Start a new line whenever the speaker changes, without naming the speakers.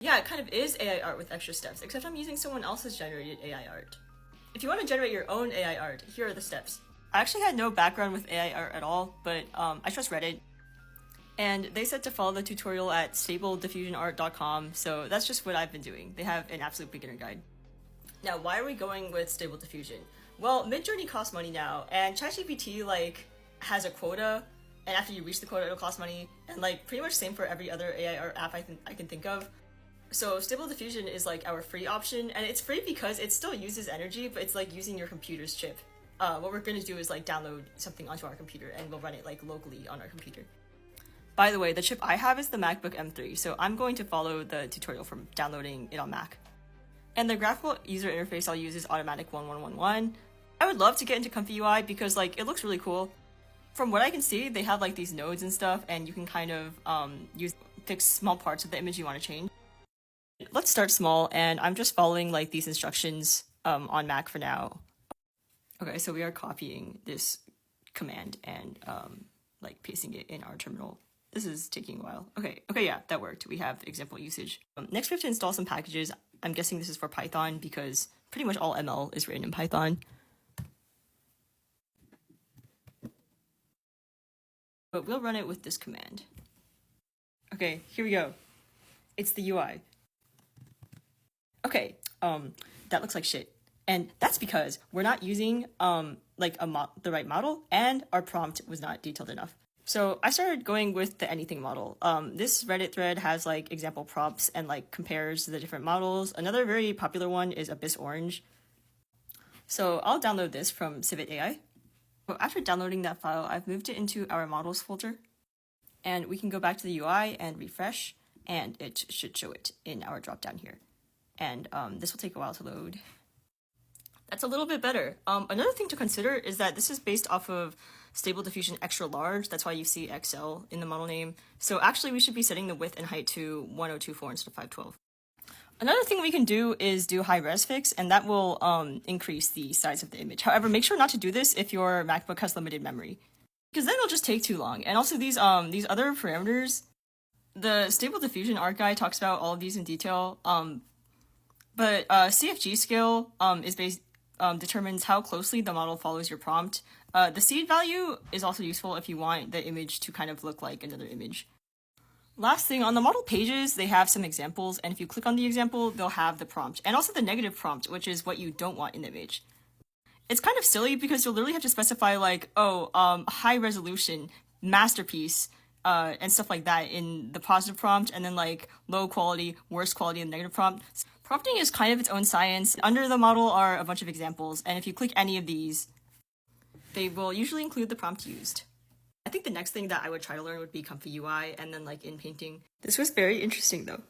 Yeah, it kind of is AI art with extra steps, except I'm using someone else's generated AI art. If you want to generate your own AI art, here are the steps. I actually had no background with AI art at all, but I trust Reddit. And they said to follow the tutorial at stablediffusionart.com, so that's just what I've been doing. They have an absolute beginner guide. Now, why are we going with Stable Diffusion? Well, Midjourney costs money now, and ChatGPT, like, has a quota, and after you reach the quota, it'll cost money, and, like, pretty much same for every other AI art app I can think of. So Stable Diffusion is, like, our free option, and it's free because it still uses energy, but it's, like, using your computer's chip. What we're gonna do is, like, download something onto our computer, and we'll run it, like, locally on our computer. By the way, the chip I have is the MacBook M3, so I'm going to follow the tutorial from downloading it on Mac. And the graphical user interface I'll use is Automatic 1111. I would love to get into Comfy UI because, like, it looks really cool. From what I can see, they have, like, these nodes and stuff, and you can kind of fix small parts of the image you want to change. Let's start small, and I'm just following, like, these instructions on Mac for now. Okay, so we are copying this command and, like, pasting it in our terminal. This is taking a while. Okay, yeah, that worked. We have example usage. Next we have to install some packages. I'm guessing this is for Python because pretty much all ML is written in Python. But we'll run it with this command. Okay, here we go. It's the UI. Okay, that looks like shit. And that's because we're not using like the right model, and our prompt was not detailed enough. So I started going with the anything model. This Reddit thread has like example prompts and like compares the different models. Another very popular one is Abyss Orange. So I'll download this from Civit AI. So after downloading that file, I've moved it into our models folder, and we can go back to the UI and refresh, and it should show it in our dropdown here. And this will take a while to load. That's a little bit better. Another thing to consider is that this is based off of Stable Diffusion Extra Large. That's why you see XL in the model name. So actually we should be setting the width and height to 1024 instead of 512. Another thing we can do is do high res fix, and that will increase the size of the image. However, make sure not to do this if your MacBook has limited memory, because then it'll just take too long. And also these other parameters, the Stable Diffusion art guide talks about all of these in detail. But CFG scale determines how closely the model follows your prompt. The seed value is also useful if you want the image to kind of look like another image. Last thing, on the model pages, they have some examples, and if you click on the example, they'll have the prompt, and also the negative prompt, which is what you don't want in the image. It's kind of silly because you'll literally have to specify like, high resolution, masterpiece, and stuff like that in the positive prompt, and then like low quality, worst quality in the negative prompt. Prompting is kind of its own science. Under the model are a bunch of examples, and if you click any of these, they will usually include the prompt used. I think the next thing that I would try to learn would be Comfy UI and then like in painting. This was very interesting though.